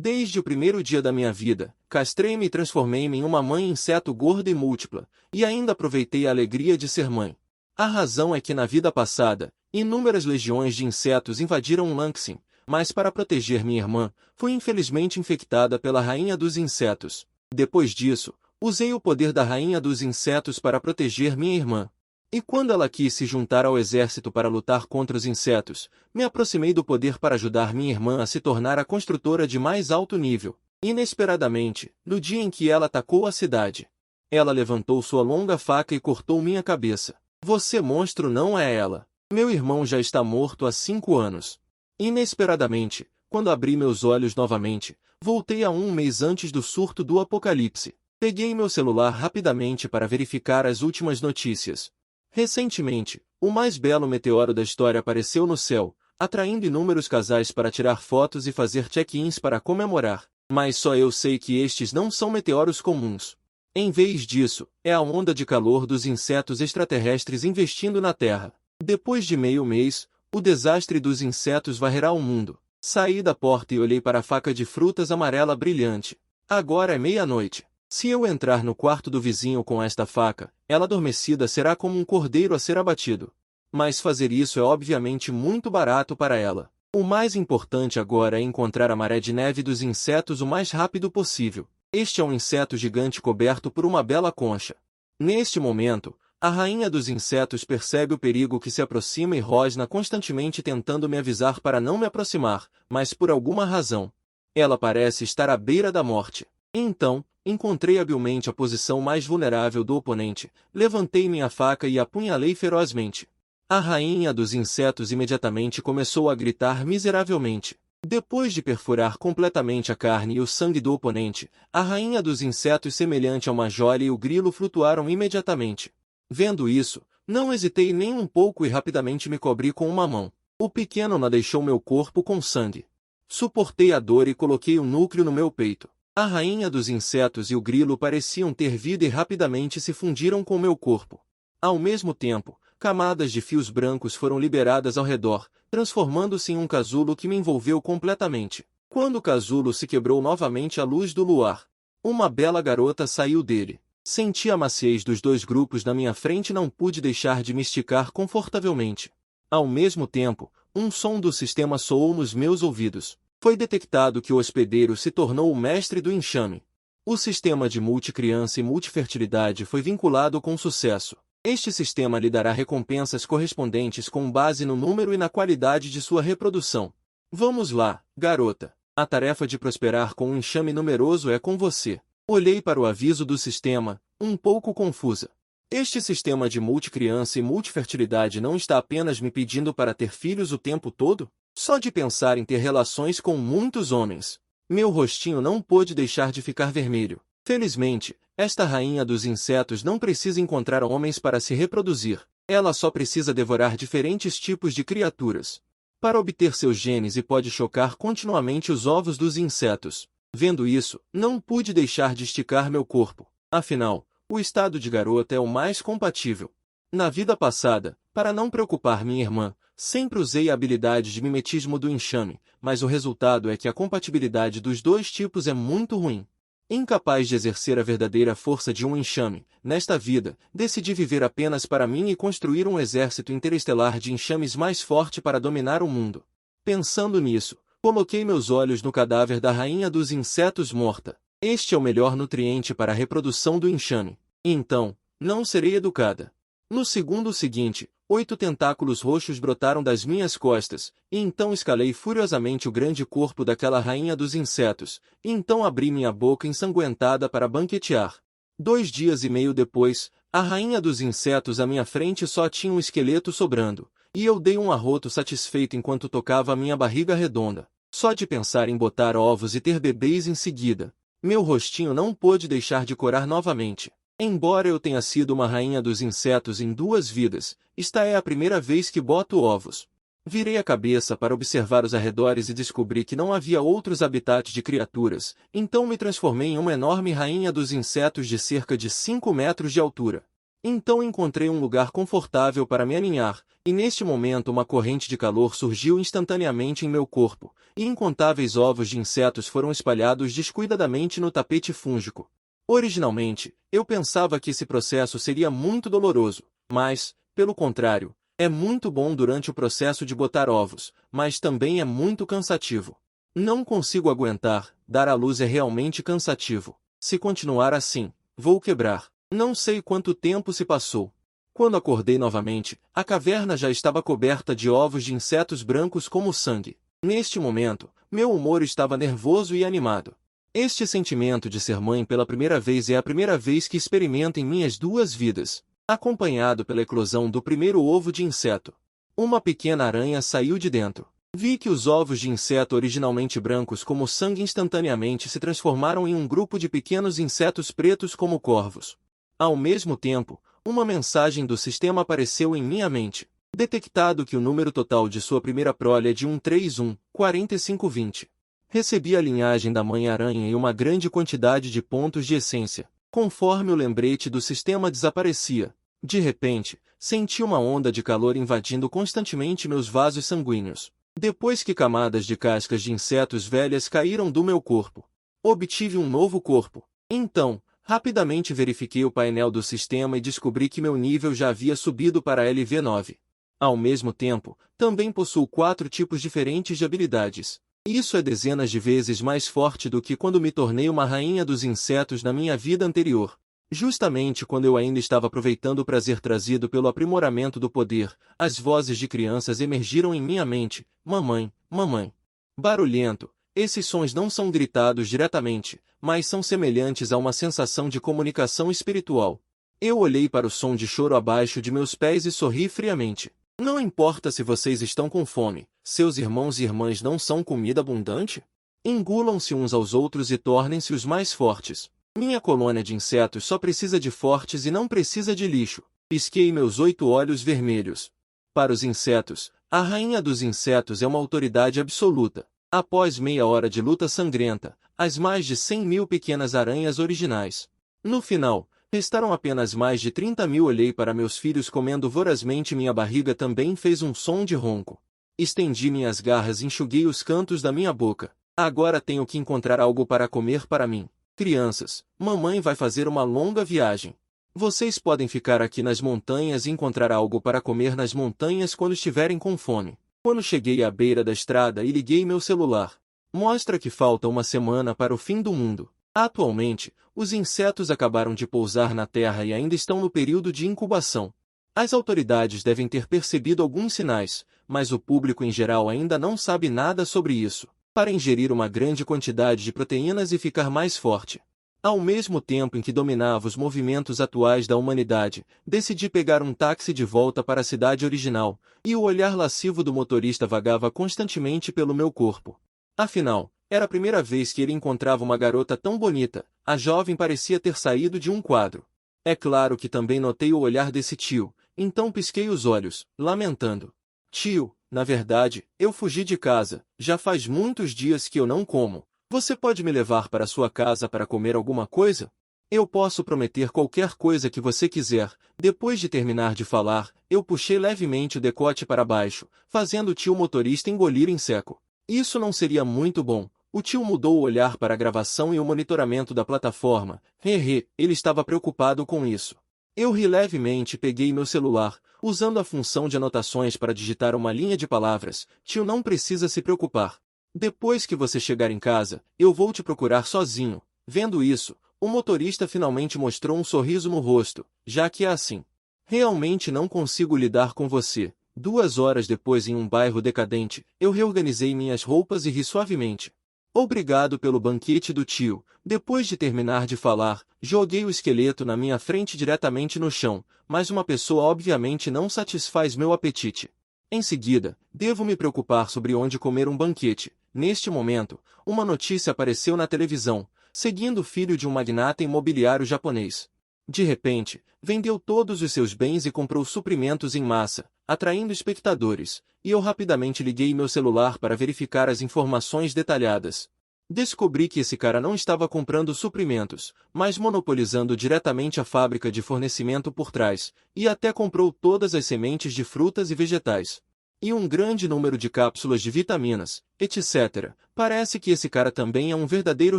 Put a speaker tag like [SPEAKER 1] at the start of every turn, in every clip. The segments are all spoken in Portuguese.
[SPEAKER 1] Desde o primeiro dia da minha vida, castrei-me e transformei-me em uma mãe inseto gorda e múltipla, e ainda aproveitei a alegria de ser mãe. A razão é que na vida passada, inúmeras legiões de insetos invadiram Langsing, mas para proteger minha irmã, fui infelizmente infectada pela rainha dos insetos. Depois disso, usei o poder da rainha dos insetos para proteger minha irmã. E quando ela quis se juntar ao exército para lutar contra os insetos, me aproximei do poder para ajudar minha irmã a se tornar a construtora de mais alto nível. Inesperadamente, no dia em que ela atacou a cidade, ela levantou sua longa faca e cortou minha cabeça. Você monstro não é ela. Meu irmão já está morto há 5 anos. Inesperadamente, quando abri meus olhos novamente, voltei a um mês antes do surto do apocalipse. Peguei meu celular rapidamente para verificar as últimas notícias. Recentemente, o mais belo meteoro da história apareceu no céu, atraindo inúmeros casais para tirar fotos e fazer check-ins para comemorar. Mas só eu sei que estes não são meteoros comuns. Em vez disso, é a onda de calor dos insetos extraterrestres investindo na Terra. Depois de meio mês, o desastre dos insetos varrerá o mundo. Saí da porta e olhei para a faca de frutas amarela brilhante. Agora é meia-noite. Se eu entrar no quarto do vizinho com esta faca, ela adormecida será como um cordeiro a ser abatido. Mas fazer isso é obviamente muito barato para ela. O mais importante agora é encontrar a maré de neve dos insetos o mais rápido possível. Este é um inseto gigante coberto por uma bela concha. Neste momento, a rainha dos insetos percebe o perigo que se aproxima e rosna constantemente tentando me avisar para não me aproximar, mas por alguma razão, ela parece estar à beira da morte. Então, encontrei habilmente a posição mais vulnerável do oponente, levantei minha faca e a apunhalei ferozmente. A rainha dos insetos imediatamente começou a gritar miseravelmente. Depois de perfurar completamente a carne e o sangue do oponente, a rainha dos insetos semelhante a uma joia e o grilo flutuaram imediatamente. Vendo isso, não hesitei nem um pouco e rapidamente me cobri com uma mão. O pequeno não deixou meu corpo com sangue. Suportei a dor e coloquei o núcleo no meu peito. A rainha dos insetos e o grilo pareciam ter vida e rapidamente se fundiram com meu corpo. Ao mesmo tempo, camadas de fios brancos foram liberadas ao redor, transformando-se em um casulo que me envolveu completamente. Quando o casulo se quebrou novamente à luz do luar, uma bela garota saiu dele. Senti a maciez dos dois grupos na minha frente e não pude deixar de me esticar confortavelmente. Ao mesmo tempo, um som do sistema soou nos meus ouvidos. Foi detectado que o hospedeiro se tornou o mestre do enxame. O sistema de multicriança e multifertilidade foi vinculado com sucesso. Este sistema lhe dará recompensas correspondentes com base no número e na qualidade de sua reprodução. Vamos lá, garota. A tarefa de prosperar com um enxame numeroso é com você. Olhei para o aviso do sistema, um pouco confusa. Este sistema de multicriança e multifertilidade não está apenas me pedindo para ter filhos o tempo todo? Só de pensar em ter relações com muitos homens, meu rostinho não pôde deixar de ficar vermelho. Felizmente, esta rainha dos insetos não precisa encontrar homens para se reproduzir. Ela só precisa devorar diferentes tipos de criaturas para obter seus genes e pode chocar continuamente os ovos dos insetos. Vendo isso, não pude deixar de esticar meu corpo. Afinal, o estado de garota é o mais compatível. Na vida passada, para não preocupar minha irmã, sempre usei a habilidade de mimetismo do enxame, mas o resultado é que a compatibilidade dos dois tipos é muito ruim. Incapaz de exercer a verdadeira força de um enxame, nesta vida, decidi viver apenas para mim e construir um exército interestelar de enxames mais forte para dominar o mundo. Pensando nisso, coloquei meus olhos no cadáver da rainha dos insetos morta. Este é o melhor nutriente para a reprodução do enxame. Então, não serei educada. No segundo seguinte, 8 tentáculos roxos brotaram das minhas costas, e então escalei furiosamente o grande corpo daquela rainha dos insetos, e então abri minha boca ensanguentada para banquetear. 2 dias e meio depois, a rainha dos insetos à minha frente só tinha um esqueleto sobrando, e eu dei um arroto satisfeito enquanto tocava a minha barriga redonda. Só de pensar em botar ovos e ter bebês em seguida, meu rostinho não pôde deixar de corar novamente. Embora eu tenha sido uma rainha dos insetos em 2 vidas, esta é a primeira vez que boto ovos. Virei a cabeça para observar os arredores e descobri que não havia outros habitats de criaturas, então me transformei em uma enorme rainha dos insetos de cerca de 5 metros de altura. Então encontrei um lugar confortável para me aninhar, e neste momento uma corrente de calor surgiu instantaneamente em meu corpo, e incontáveis ovos de insetos foram espalhados descuidadamente no tapete fúngico. Originalmente, eu pensava que esse processo seria muito doloroso, mas, pelo contrário, é muito bom durante o processo de botar ovos, mas também é muito cansativo. Não consigo aguentar, dar à luz é realmente cansativo. Se continuar assim, vou quebrar. Não sei quanto tempo se passou. Quando acordei novamente, a caverna já estava coberta de ovos de insetos brancos como sangue. Neste momento, meu humor estava nervoso e animado. Este sentimento de ser mãe pela primeira vez é a primeira vez que experimento em minhas 2 vidas, acompanhado pela eclosão do primeiro ovo de inseto. Uma pequena aranha saiu de dentro. Vi que os ovos de inseto originalmente brancos como sangue instantaneamente se transformaram em um grupo de pequenos insetos pretos como corvos. Ao mesmo tempo, uma mensagem do sistema apareceu em minha mente. Detectado que o número total de sua primeira prole é de 1314520. Recebi a linhagem da mãe-aranha e uma grande quantidade de pontos de essência. Conforme o lembrete do sistema desaparecia, de repente, senti uma onda de calor invadindo constantemente meus vasos sanguíneos. Depois que camadas de cascas de insetos velhas caíram do meu corpo, obtive um novo corpo. Então, rapidamente verifiquei o painel do sistema e descobri que meu nível já havia subido para LV9. Ao mesmo tempo, também possuo 4 tipos diferentes de habilidades. Isso é dezenas de vezes mais forte do que quando me tornei uma rainha dos insetos na minha vida anterior. Justamente quando eu ainda estava aproveitando o prazer trazido pelo aprimoramento do poder, as vozes de crianças emergiram em minha mente. Mamãe, mamãe. Barulhento. Esses sons não são gritados diretamente, mas são semelhantes a uma sensação de comunicação espiritual. Eu olhei para o som de choro abaixo de meus pés e sorri friamente. Não importa se vocês estão com fome, seus irmãos e irmãs não são comida abundante? Engulam-se uns aos outros e tornem-se os mais fortes. Minha colônia de insetos só precisa de fortes e não precisa de lixo. Pisquei meus 8 olhos vermelhos. Para os insetos, a rainha dos insetos é uma autoridade absoluta. Após meia hora de luta sangrenta, as mais de 100.000 pequenas aranhas originais. No final, restaram apenas mais de 30.000. Olhei para meus filhos comendo vorazmente. Minha barriga também fez um som de ronco. Estendi minhas garras e enxuguei os cantos da minha boca. Agora tenho que encontrar algo para comer para mim. Crianças, mamãe vai fazer uma longa viagem. Vocês podem ficar aqui nas montanhas e encontrar algo para comer nas montanhas quando estiverem com fome. Quando cheguei à beira da estrada e liguei meu celular, mostra que falta uma semana para o fim do mundo. Atualmente, os insetos acabaram de pousar na Terra e ainda estão no período de incubação. As autoridades devem ter percebido alguns sinais, mas o público em geral ainda não sabe nada sobre isso. Para ingerir uma grande quantidade de proteínas e ficar mais forte. Ao mesmo tempo em que dominava os movimentos atuais da humanidade, decidi pegar um táxi de volta para a cidade original, e o olhar lascivo do motorista vagava constantemente pelo meu corpo. Afinal, era a primeira vez que ele encontrava uma garota tão bonita. A jovem parecia ter saído de um quadro. É claro que também notei o olhar desse tio, então pisquei os olhos, lamentando. Tio, na verdade, eu fugi de casa, já faz muitos dias que eu não como. Você pode me levar para sua casa para comer alguma coisa? Eu posso prometer qualquer coisa que você quiser. Depois de terminar de falar, eu puxei levemente o decote para baixo, fazendo o tio motorista engolir em seco. Isso não seria muito bom. O tio mudou o olhar para a gravação e o monitoramento da plataforma. Ele estava preocupado com isso. Eu ri levemente e peguei meu celular, usando a função de anotações para digitar uma linha de palavras. Tio, não precisa se preocupar. Depois que você chegar em casa, eu vou te procurar sozinho. Vendo isso, o motorista finalmente mostrou um sorriso no rosto, já que é assim. Realmente não consigo lidar com você. 2 horas depois, em um bairro decadente, eu reorganizei minhas roupas e ri suavemente. Obrigado pelo banquete do tio. Depois de terminar de falar, joguei o esqueleto na minha frente diretamente no chão, mas uma pessoa obviamente não satisfaz meu apetite. Em seguida, devo me preocupar sobre onde comer um banquete. Neste momento, uma notícia apareceu na televisão, seguindo o filho de um magnata imobiliário japonês. De repente, vendeu todos os seus bens e comprou suprimentos em massa, atraindo espectadores, e eu rapidamente liguei meu celular para verificar as informações detalhadas. Descobri que esse cara não estava comprando suprimentos, mas monopolizando diretamente a fábrica de fornecimento por trás, e até comprou todas as sementes de frutas e vegetais. E um grande número de cápsulas de vitaminas, etc. Parece que esse cara também é um verdadeiro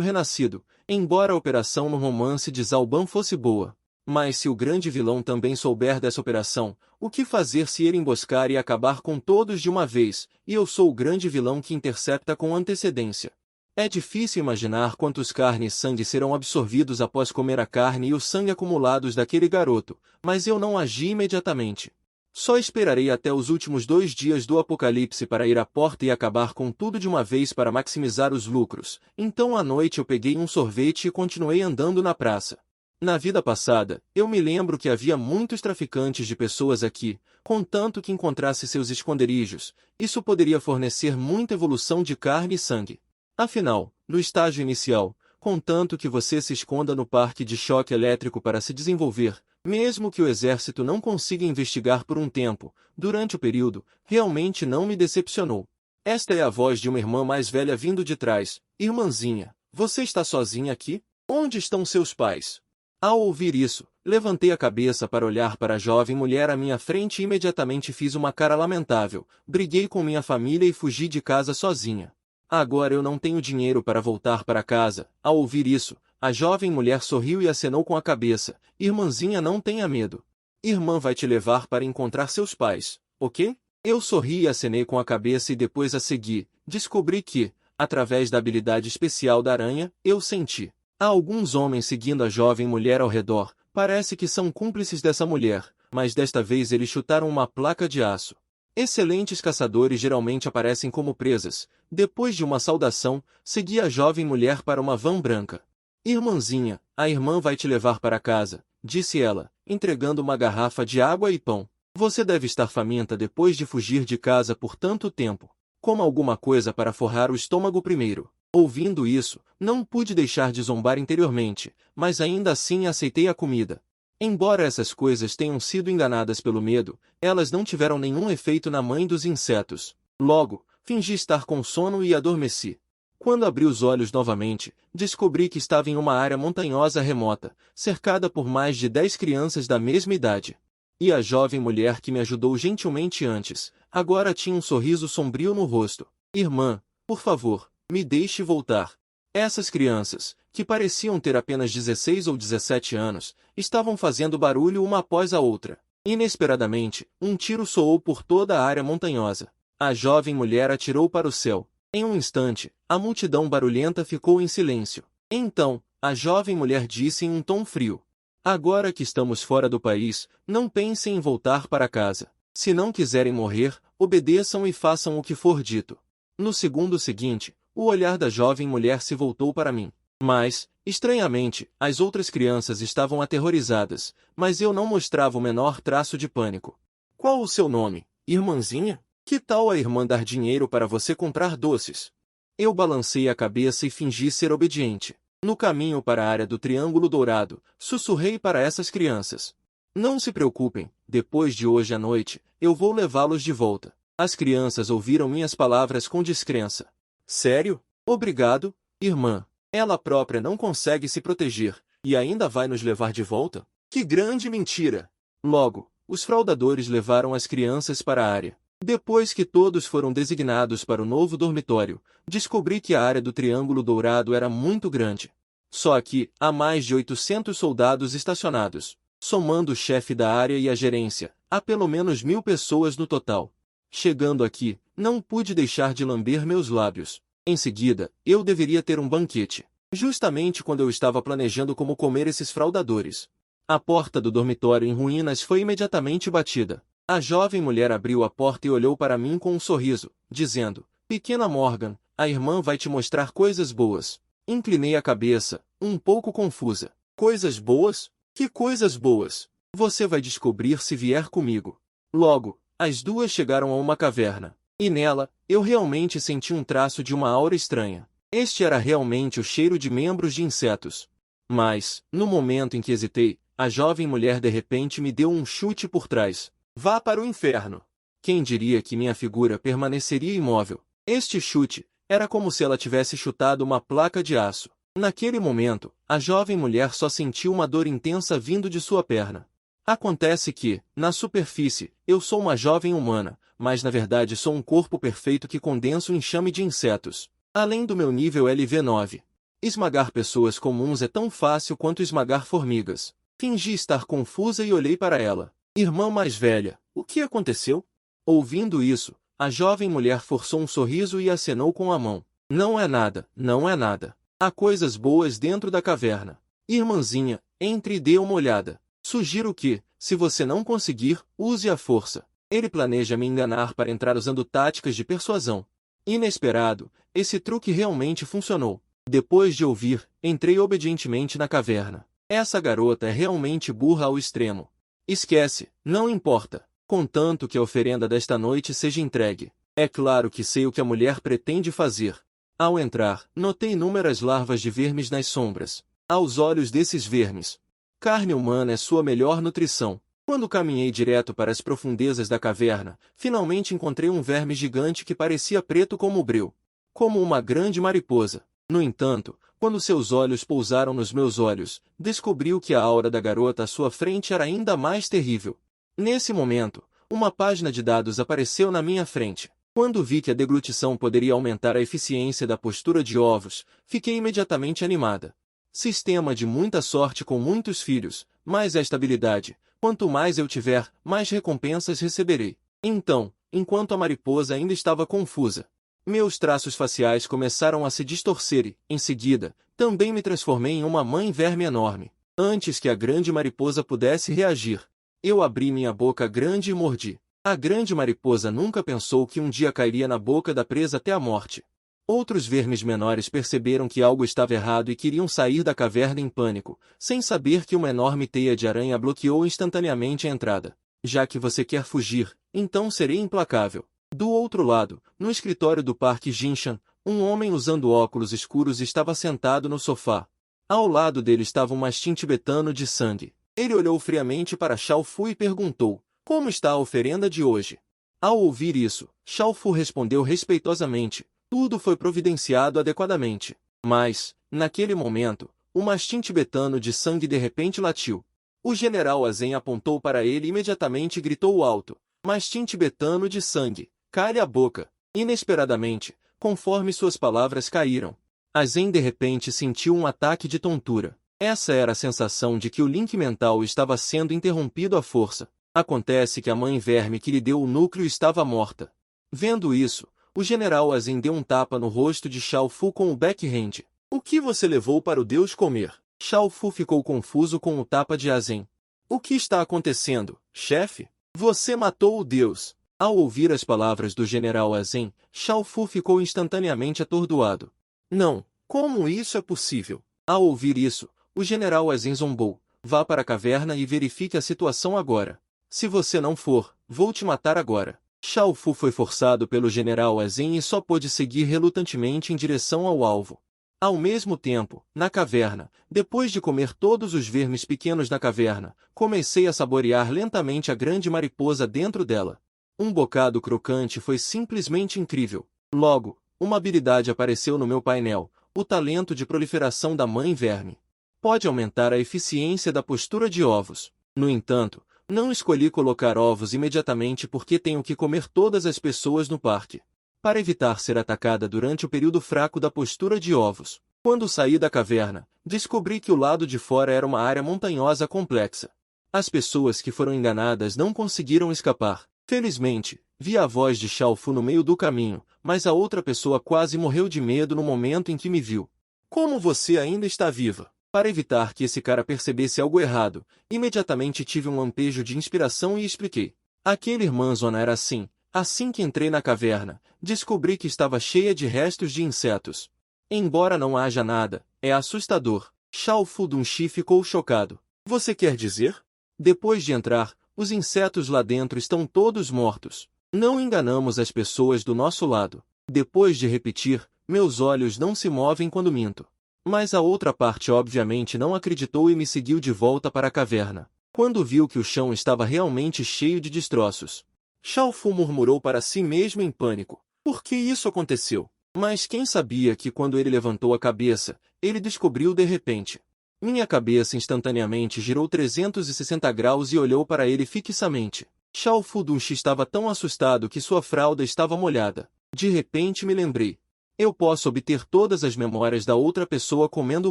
[SPEAKER 1] renascido, embora a operação no romance de Zalban fosse boa. Mas se o grande vilão também souber dessa operação, o que fazer se ele emboscar e acabar com todos de uma vez, e eu sou o grande vilão que intercepta com antecedência? É difícil imaginar quantos carne e sangue serão absorvidos após comer a carne e o sangue acumulados daquele garoto, mas eu não agi imediatamente. Só esperarei até os últimos 2 dias do apocalipse para ir à porta e acabar com tudo de uma vez para maximizar os lucros. Então à noite eu peguei um sorvete e continuei andando na praça. Na vida passada, eu me lembro que havia muitos traficantes de pessoas aqui, contanto que encontrasse seus esconderijos. Isso poderia fornecer muita evolução de carne e sangue. Afinal, no estágio inicial, contanto que você se esconda no parque de choque elétrico para se desenvolver, mesmo que o exército não consiga investigar por um tempo, durante o período, realmente não me decepcionou. Esta é a voz de uma irmã mais velha vindo de trás. Irmãzinha, você está sozinha aqui? Onde estão seus pais? Ao ouvir isso, levantei a cabeça para olhar para a jovem mulher à minha frente e imediatamente fiz uma cara lamentável. Briguei com minha família e fugi de casa sozinha. Agora eu não tenho dinheiro para voltar para casa. Ao ouvir isso, a jovem mulher sorriu e acenou com a cabeça. Irmãzinha, não tenha medo. Irmã vai te levar para encontrar seus pais, ok? Eu sorri e acenei com a cabeça e depois a segui. Descobri que, através da habilidade especial da aranha, eu senti. Há alguns homens seguindo a jovem mulher ao redor. Parece que são cúmplices dessa mulher, mas desta vez eles chutaram uma placa de aço. Excelentes caçadores geralmente aparecem como presas. Depois de uma saudação, segui a jovem mulher para uma van branca. Irmãzinha, a irmã vai te levar para casa, disse ela, entregando uma garrafa de água e pão. Você deve estar faminta depois de fugir de casa por tanto tempo. Coma alguma coisa para forrar o estômago primeiro. Ouvindo isso, não pude deixar de zombar interiormente, mas ainda assim aceitei a comida. Embora essas coisas tenham sido enganadas pelo medo, elas não tiveram nenhum efeito na mãe dos insetos. Logo, fingi estar com sono e adormeci. Quando abri os olhos novamente, descobri que estava em uma área montanhosa remota, cercada por mais de 10 crianças da mesma idade. E a jovem mulher que me ajudou gentilmente antes, agora tinha um sorriso sombrio no rosto. Irmã, por favor, me deixe voltar. Essas crianças, que pareciam ter apenas 16 ou 17 anos, estavam fazendo barulho uma após a outra. Inesperadamente, um tiro soou por toda a área montanhosa. A jovem mulher atirou para o céu. Em um instante, a multidão barulhenta ficou em silêncio. Então, a jovem mulher disse em um tom frio: agora que estamos fora do país, não pensem em voltar para casa. Se não quiserem morrer, obedeçam e façam o que for dito. No segundo seguinte, o olhar da jovem mulher se voltou para mim. Mas, estranhamente, as outras crianças estavam aterrorizadas, mas eu não mostrava o menor traço de pânico. Qual o seu nome, irmãzinha? Que tal a irmã dar dinheiro para você comprar doces? Eu balancei a cabeça e fingi ser obediente. No caminho para a área do Triângulo Dourado, sussurrei para essas crianças: não se preocupem, depois de hoje à noite, eu vou levá-los de volta. As crianças ouviram minhas palavras com descrença. Sério? Obrigado, irmã. Ela própria não consegue se proteger, e ainda vai nos levar de volta? Que grande mentira! Logo, os fraudadores levaram as crianças para a área. Depois que todos foram designados para o novo dormitório, descobri que a área do Triângulo Dourado era muito grande. Só aqui, há mais de 800 soldados estacionados. Somando o chefe da área e a gerência, há pelo menos 1000 pessoas no total. Chegando aqui, não pude deixar de lamber meus lábios. Em seguida, eu deveria ter um banquete. Justamente quando eu estava planejando como comer esses fraudadores. A porta do dormitório em ruínas foi imediatamente batida. A jovem mulher abriu a porta e olhou para mim com um sorriso, dizendo: pequena Morgan, a irmã vai te mostrar coisas boas. Inclinei a cabeça, um pouco confusa. Coisas boas? Que coisas boas? Você vai descobrir se vier comigo. Logo, as duas chegaram a uma caverna. E nela, eu realmente senti um traço de uma aura estranha. Este era realmente o cheiro de membros de insetos. Mas, no momento em que hesitei, a jovem mulher de repente me deu um chute por trás. Vá para o inferno! Quem diria que minha figura permaneceria imóvel? Este chute, Era como se ela tivesse chutado uma placa de aço. Naquele momento, a jovem mulher só sentiu uma dor intensa vindo de sua perna. Acontece que, na superfície, eu sou uma jovem humana, mas na verdade sou um corpo perfeito que condensa um enxame de insetos. Além do meu nível LV9. Esmagar pessoas comuns é tão fácil quanto esmagar formigas. Fingi estar confusa e olhei para ela. Irmã mais velha, o que aconteceu? Ouvindo isso, a jovem mulher forçou um sorriso e acenou com a mão. Não é nada, não é nada. Há coisas boas dentro da caverna. Irmãzinha, entre e dê uma olhada. Sugiro que, se você não conseguir, use a força. Ele planeja me enganar para entrar usando táticas de persuasão. Inesperado, esse truque realmente funcionou. Depois de ouvir, entrei obedientemente na caverna. Essa garota é realmente burra ao extremo. Esquece, não importa. Contanto que a oferenda desta noite seja entregue. É claro que sei o que a mulher pretende fazer. Ao entrar, notei inúmeras larvas de vermes nas sombras. Aos olhos desses vermes, carne humana é sua melhor nutrição. Quando caminhei direto para as profundezas da caverna, finalmente encontrei um verme gigante que parecia preto como o breu. Como uma grande mariposa. No entanto, quando seus olhos pousaram nos meus olhos, descobriu que a aura da garota à sua frente era ainda mais terrível. Nesse momento, uma página de dados apareceu na minha frente. Quando vi que a deglutição poderia aumentar a eficiência da postura de ovos, fiquei imediatamente animada. Sistema de muita sorte com muitos filhos, mais a estabilidade. Quanto mais eu tiver, mais recompensas receberei. Então, enquanto a mariposa ainda estava confusa, meus traços faciais começaram a se distorcer e, em seguida, também me transformei em uma mãe verme enorme. Antes que a grande mariposa pudesse reagir, eu abri minha boca grande e mordi. A grande mariposa nunca pensou que um dia cairia na boca da presa até a morte. Outros vermes menores perceberam que algo estava errado e queriam sair da caverna em pânico, sem saber que uma enorme teia de aranha bloqueou instantaneamente a entrada. Já que você quer fugir, então serei implacável. Do outro lado, no escritório do Parque Jinshan, um homem usando óculos escuros estava sentado no sofá. Ao lado dele estava um mastim tibetano de sangue. Ele olhou friamente para Xiao Fu e perguntou: como está a oferenda de hoje? Ao ouvir isso, Xiao Fu respondeu respeitosamente: tudo foi providenciado adequadamente. Mas, naquele momento, o mastim tibetano de sangue de repente latiu. O general Azen apontou para ele e imediatamente gritou alto: mastim tibetano de sangue, cale a boca. Inesperadamente, conforme suas palavras caíram, Azen de repente sentiu um ataque de tontura. Essa era a sensação de que o link mental estava sendo interrompido à força. Acontece que a mãe verme que lhe deu o núcleo estava morta. Vendo isso, o general Azen deu um tapa no rosto de Xiao Fu com o backhand. O que você levou para o deus comer? Xiao Fu ficou confuso com o tapa de Azen. O que está acontecendo, chefe? Você matou o deus. Ao ouvir as palavras do general Azen, Xiao Fu ficou instantaneamente atordoado. Não, como isso é possível? Ao ouvir isso, o general Azen zombou. Vá para a caverna e verifique a situação agora. Se você não for, vou te matar agora. Xiao Fu foi forçado pelo general Azen e só pôde seguir relutantemente em direção ao alvo. Ao mesmo tempo, na caverna, depois de comer todos os vermes pequenos da caverna, comecei a saborear lentamente a grande mariposa dentro dela. Um bocado crocante foi simplesmente incrível. Logo, uma habilidade apareceu no meu painel: o talento de proliferação da mãe verme. Pode aumentar a eficiência da postura de ovos. No entanto, não escolhi colocar ovos imediatamente porque tenho que comer todas as pessoas no parque. Para evitar ser atacada durante o período fraco da postura de ovos. Quando saí da caverna, descobri que o lado de fora era uma área montanhosa complexa. As pessoas que foram enganadas não conseguiram escapar. Felizmente, vi a voz de Xiao Fu no meio do caminho, mas a outra pessoa quase morreu de medo no momento em que me viu. Como você ainda está viva? Para evitar que esse cara percebesse algo errado, imediatamente tive um lampejo de inspiração e expliquei. Aquele irmãzona era assim. Assim que entrei na caverna, descobri que estava cheia de restos de insetos. Embora não haja nada, é assustador. Xiao Fu Dunxi ficou chocado. Você quer dizer? Depois de entrar, os insetos lá dentro estão todos mortos. Não enganamos as pessoas do nosso lado. Depois de repetir, meus olhos não se movem quando minto. Mas a outra parte obviamente não acreditou e me seguiu de volta para a caverna. Quando viu que o chão estava realmente cheio de destroços, Xiao Fu murmurou para si mesmo em pânico. Por que isso aconteceu? Mas quem sabia que quando ele levantou a cabeça, ele descobriu de repente. Minha cabeça instantaneamente girou 360 graus e olhou para ele fixamente. Shao Fudushi estava tão assustado que sua fralda estava molhada. De repente me lembrei. Eu posso obter todas as memórias da outra pessoa comendo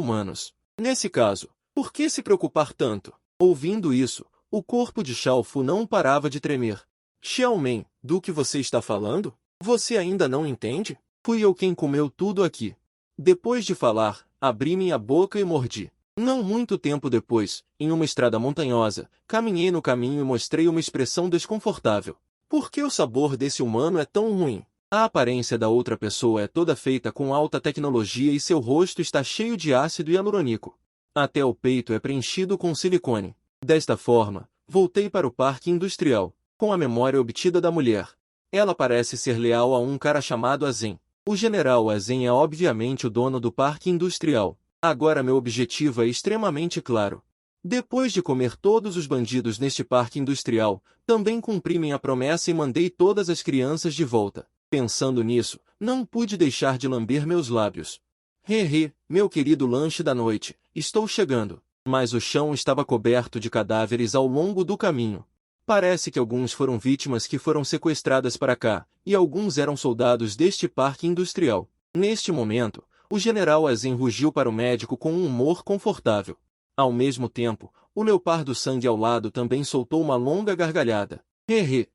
[SPEAKER 1] humanos. Nesse caso, por que se preocupar tanto? Ouvindo isso, o corpo de Shao Fu não parava de tremer. Xiaomen, do que você está falando? Você ainda não entende? Fui eu quem comeu tudo aqui. Depois de falar, abri minha boca e mordi. Não muito tempo depois, em uma estrada montanhosa, caminhei no caminho e mostrei uma expressão desconfortável. Por que o sabor desse humano é tão ruim? A aparência da outra pessoa é toda feita com alta tecnologia e seu rosto está cheio de ácido hialurônico. Até o peito é preenchido com silicone. Desta forma, voltei para o parque industrial, com a memória obtida da mulher. Ela parece ser leal a um cara chamado Azen. O general Azen é obviamente o dono do parque industrial. Agora meu objetivo é extremamente claro. Depois de comer todos os bandidos neste parque industrial, também cumpri minha promessa e mandei todas as crianças de volta. Pensando nisso, não pude deixar de lamber meus lábios. Meu querido lanche da noite, estou chegando. Mas o chão estava coberto de cadáveres ao longo do caminho. Parece que alguns foram vítimas que foram sequestradas para cá, e alguns eram soldados deste parque industrial. Neste momento, o general Azen rugiu para o médico com um humor confortável. Ao mesmo tempo, o leopardo sangue ao lado também soltou uma longa gargalhada.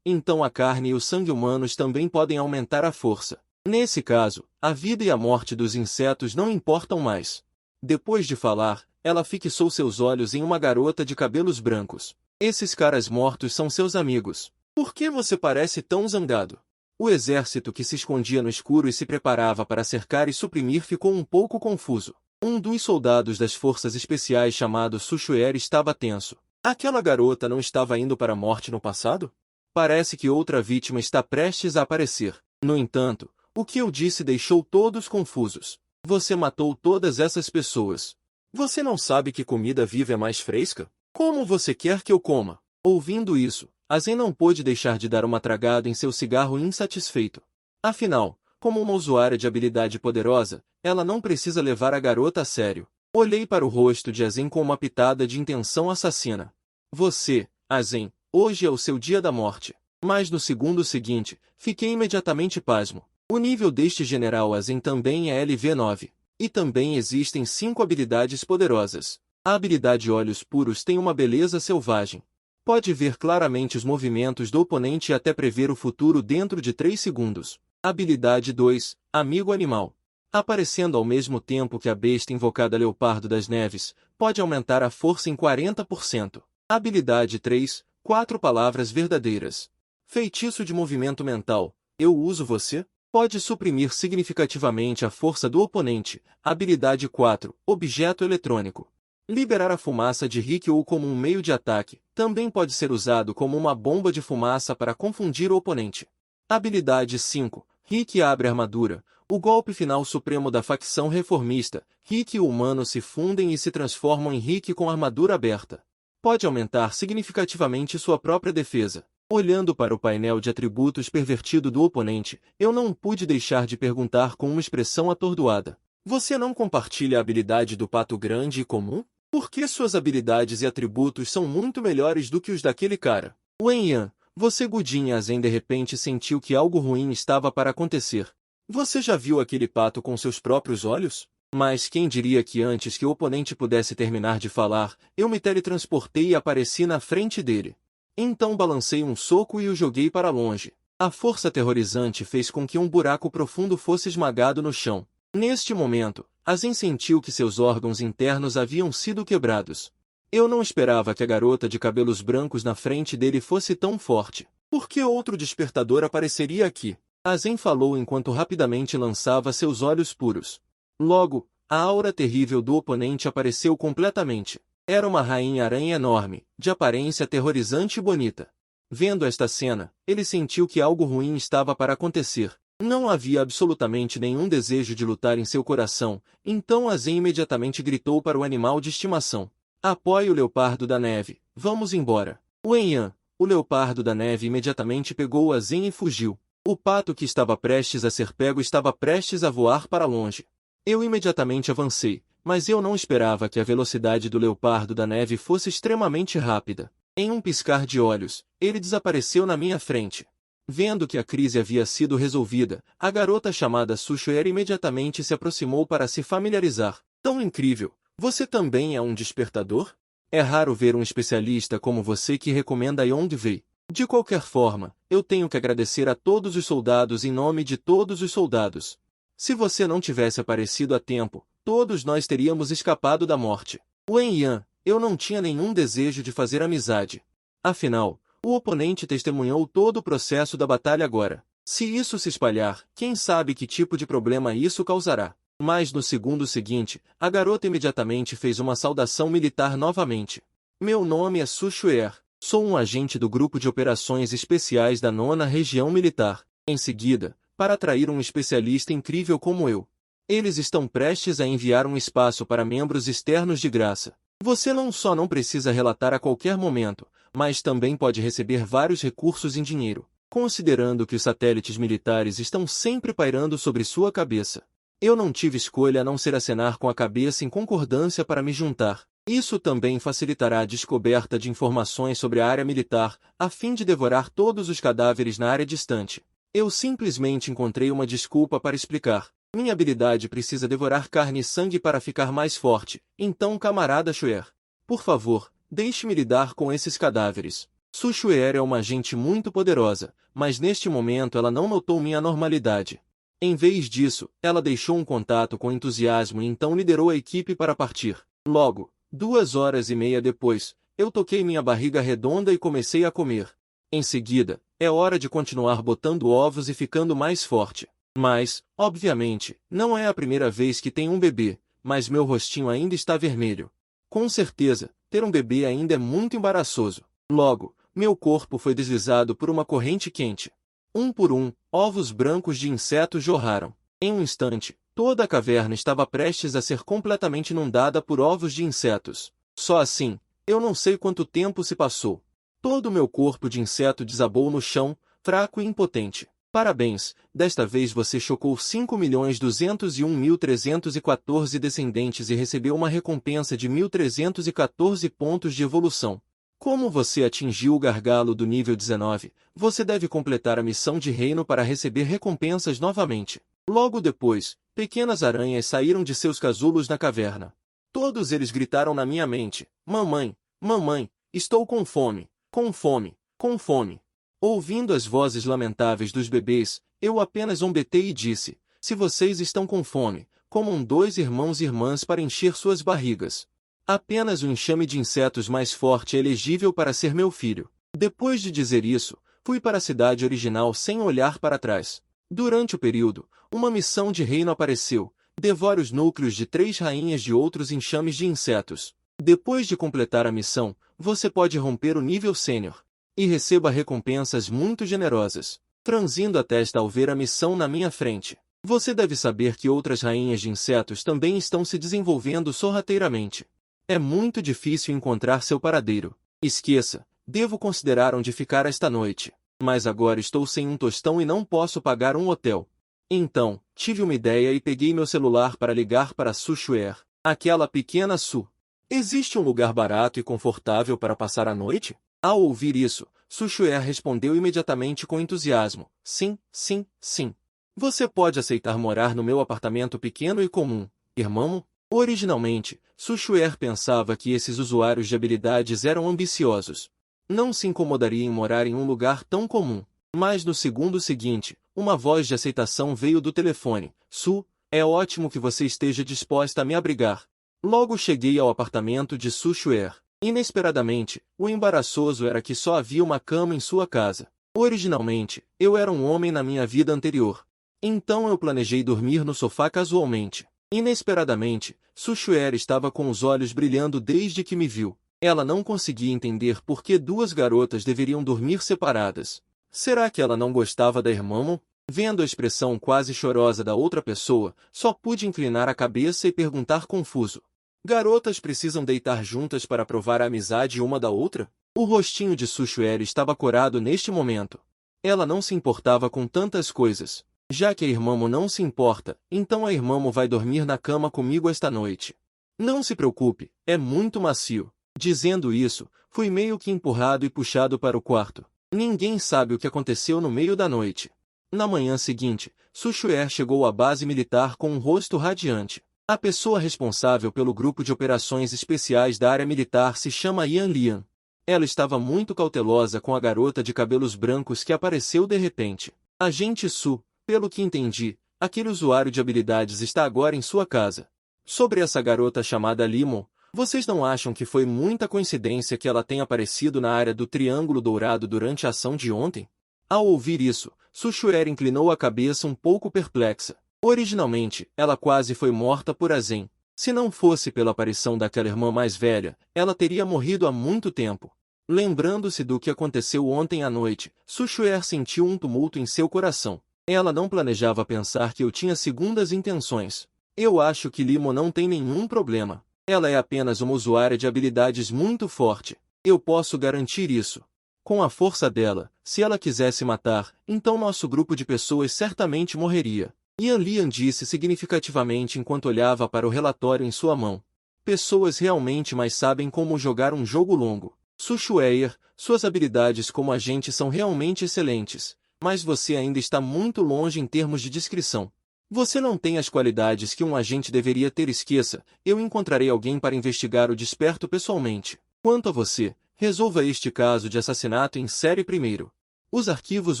[SPEAKER 1] Então a carne e o sangue humanos também podem aumentar a força. Nesse caso, a vida e a morte dos insetos não importam mais. Depois de falar, ela fixou seus olhos em uma garota de cabelos brancos. Esses caras mortos são seus amigos. Por que você parece tão zangado? O exército que se escondia no escuro e se preparava para cercar e suprimir ficou um pouco confuso. Um dos soldados das forças especiais chamado Sushuer estava tenso. Aquela garota não estava indo para a morte no passado? Parece que outra vítima está prestes a aparecer. No entanto, o que eu disse deixou todos confusos. Você matou todas essas pessoas. Você não sabe que comida viva é mais fresca? Como você quer que eu coma? Ouvindo isso, Azen não pôde deixar de dar uma tragada em seu cigarro insatisfeito. Afinal, como uma usuária de habilidade poderosa, ela não precisa levar a garota a sério. Olhei para o rosto de Azen com uma pitada de intenção assassina. Você, Azen, hoje é o seu dia da morte. Mas no segundo seguinte, fiquei imediatamente pasmo. O nível deste general Azen também é LV9. E também existem 5 habilidades poderosas. A habilidade Olhos Puros tem uma beleza selvagem. Pode ver claramente os movimentos do oponente e até prever o futuro dentro de 3 segundos. Habilidade 2, Amigo Animal. Aparecendo ao mesmo tempo que a besta invocada Leopardo das Neves, pode aumentar a força em 40%. Habilidade 3, 4 palavras verdadeiras. Feitiço de movimento mental. Eu uso você? Pode suprimir significativamente a força do oponente. Habilidade 4, Objeto Eletrônico. Liberar a fumaça de Rikyu como um meio de ataque. Também pode ser usado como uma bomba de fumaça para confundir o oponente. Habilidade 5, Riki abre armadura. O golpe final supremo da facção reformista. Riki e o humano se fundem e se transformam em Riki com armadura aberta. Pode aumentar significativamente sua própria defesa. Olhando para o painel de atributos pervertido do oponente, eu não pude deixar de perguntar com uma expressão atordoada. Você não compartilha a habilidade do pato grande e comum? Por que suas habilidades e atributos são muito melhores do que os daquele cara? Wenyan, você Gudin Azen de repente sentiu que algo ruim estava para acontecer. Você já viu aquele pato com seus próprios olhos? Mas quem diria que antes que o oponente pudesse terminar de falar, eu me teletransportei e apareci na frente dele. Então balancei um soco e o joguei para longe. A força aterrorizante fez com que um buraco profundo fosse esmagado no chão. Neste momento, Azen sentiu que seus órgãos internos haviam sido quebrados. Eu não esperava que a garota de cabelos brancos na frente dele fosse tão forte. Por que outro despertador apareceria aqui? Azen falou enquanto rapidamente lançava seus olhos puros. Logo, a aura terrível do oponente apareceu completamente. Era uma rainha-aranha enorme, de aparência aterrorizante e bonita. Vendo esta cena, ele sentiu que algo ruim estava para acontecer. Não havia absolutamente nenhum desejo de lutar em seu coração, então Azen imediatamente gritou para o animal de estimação. Apoie o leopardo da neve, vamos embora. Wenyan, o leopardo da neve imediatamente pegou Azen e fugiu. O pato que estava prestes a ser pego estava prestes a voar para longe. Eu imediatamente avancei, mas eu não esperava que a velocidade do leopardo da neve fosse extremamente rápida. Em um piscar de olhos, ele desapareceu na minha frente. Vendo que a crise havia sido resolvida, a garota chamada Sushuer imediatamente se aproximou para se familiarizar. Tão incrível! Você também é um despertador? É raro ver um especialista como você que recomenda Yongwei. De qualquer forma, eu tenho que agradecer a todos os soldados em nome de todos os soldados. Se você não tivesse aparecido a tempo, todos nós teríamos escapado da morte. Wen Yan, eu não tinha nenhum desejo de fazer amizade. Afinal, o oponente testemunhou todo o processo da batalha agora. Se isso se espalhar, quem sabe que tipo de problema isso causará. Mas no segundo seguinte, a garota imediatamente fez uma saudação militar novamente. Meu nome é Su Xuer. Sou um agente do Grupo de Operações Especiais da 9ª Região Militar. Em seguida, para atrair um especialista incrível como eu, eles estão prestes a enviar um espaço para membros externos de graça. Você não só não precisa relatar a qualquer momento, mas também pode receber vários recursos em dinheiro, considerando que os satélites militares estão sempre pairando sobre sua cabeça. Eu não tive escolha a não ser acenar com a cabeça em concordância para me juntar. Isso também facilitará a descoberta de informações sobre a área militar, a fim de devorar todos os cadáveres na área distante. Eu simplesmente encontrei uma desculpa para explicar. Minha habilidade precisa devorar carne e sangue para ficar mais forte. Então, camarada Xuer, por favor, deixe-me lidar com esses cadáveres. Su Xuer é uma agente muito poderosa, mas neste momento ela não notou minha normalidade. Em vez disso, ela deixou um contato com entusiasmo e então liderou a equipe para partir. Logo, 2 horas e meia depois, eu toquei minha barriga redonda e comecei a comer. Em seguida, é hora de continuar botando ovos e ficando mais forte. Mas, obviamente, não é a primeira vez que tenho um bebê, mas meu rostinho ainda está vermelho. Com certeza, ter um bebê ainda é muito embaraçoso. Logo, meu corpo foi deslizado por uma corrente quente. Um por um, ovos brancos de insetos jorraram. Em um instante, toda a caverna estava prestes a ser completamente inundada por ovos de insetos. Só assim, eu não sei quanto tempo se passou. Todo o meu corpo de inseto desabou no chão, fraco e impotente. Parabéns, desta vez você chocou 5.201.314 descendentes e recebeu uma recompensa de 1.314 pontos de evolução. Como você atingiu o gargalo do nível 19, você deve completar a missão de reino para receber recompensas novamente. Logo depois, pequenas aranhas saíram de seus casulos na caverna. Todos eles gritaram na minha mente: Mamãe, mamãe, estou com fome, com fome, com fome. Ouvindo as vozes lamentáveis dos bebês, eu apenas zombetei e disse: se vocês estão com fome, comam 2 irmãos e irmãs para encher suas barrigas. Apenas o enxame de insetos mais forte é elegível para ser meu filho. Depois de dizer isso, fui para a cidade original sem olhar para trás. Durante o período, uma missão de reino apareceu: devore os núcleos de 3 rainhas de outros enxames de insetos. Depois de completar a missão, você pode romper o nível sênior e receba recompensas muito generosas. Franzindo a testa ao ver a missão na minha frente. Você deve saber que outras rainhas de insetos também estão se desenvolvendo sorrateiramente. É muito difícil encontrar seu paradeiro. Esqueça, devo considerar onde ficar esta noite. Mas agora estou sem um tostão e não posso pagar um hotel. Então, tive uma ideia e peguei meu celular para ligar para Su Xuer, aquela pequena Su. Existe um lugar barato e confortável para passar a noite? Ao ouvir isso, Su Xuer respondeu imediatamente com entusiasmo: sim, sim, sim. Você pode aceitar morar no meu apartamento pequeno e comum, irmão? Originalmente, Su Xuer pensava que esses usuários de habilidades eram ambiciosos. Não se incomodaria em morar em um lugar tão comum. Mas no segundo seguinte, uma voz de aceitação veio do telefone: Su, é ótimo que você esteja disposta a me abrigar. Logo cheguei ao apartamento de Su Xuer. Inesperadamente, o embaraçoso era que só havia uma cama em sua casa. Originalmente, eu era um homem na minha vida anterior. Então eu planejei dormir no sofá casualmente. Inesperadamente, Su Xuer estava com os olhos brilhando desde que me viu. Ela não conseguia entender por que 2 garotas deveriam dormir separadas. Será que ela não gostava da irmã? Vendo a expressão quase chorosa da outra pessoa, só pude inclinar a cabeça e perguntar confuso: garotas precisam deitar juntas para provar a amizade uma da outra? O rostinho de Su Xuer estava corado neste momento. Ela não se importava com tantas coisas. Já que a irmã não se importa, então a irmã vai dormir na cama comigo esta noite. Não se preocupe, é muito macio. Dizendo isso, fui meio que empurrado e puxado para o quarto. Ninguém sabe o que aconteceu no meio da noite. Na manhã seguinte, Sushuer chegou à base militar com um rosto radiante. A pessoa responsável pelo grupo de operações especiais da área militar se chama Yan Lian. Ela estava muito cautelosa com a garota de cabelos brancos que apareceu de repente. Agente Su, pelo que entendi, aquele usuário de habilidades está agora em sua casa. Sobre essa garota chamada Limon, vocês não acham que foi muita coincidência que ela tenha aparecido na área do Triângulo Dourado durante a ação de ontem? Ao ouvir isso, Sushuer inclinou a cabeça um pouco perplexa. Originalmente, ela quase foi morta por Azen. Se não fosse pela aparição daquela irmã mais velha, ela teria morrido há muito tempo. Lembrando-se do que aconteceu ontem à noite, Sushuer sentiu um tumulto em seu coração. Ela não planejava pensar que eu tinha segundas intenções. Eu acho que Limo não tem nenhum problema. Ela é apenas uma usuária de habilidades muito forte. Eu posso garantir isso. Com a força dela, se ela quisesse matar, então nosso grupo de pessoas certamente morreria. Yan Lian disse significativamente enquanto olhava para o relatório em sua mão. Pessoas realmente mais sabem como jogar um jogo longo. Sushuer, suas habilidades como agente são realmente excelentes, mas você ainda está muito longe em termos de discrição. Você não tem as qualidades que um agente deveria ter. Esqueça, eu encontrarei alguém para investigar o desperto pessoalmente. Quanto a você, resolva este caso de assassinato em série primeiro. Os arquivos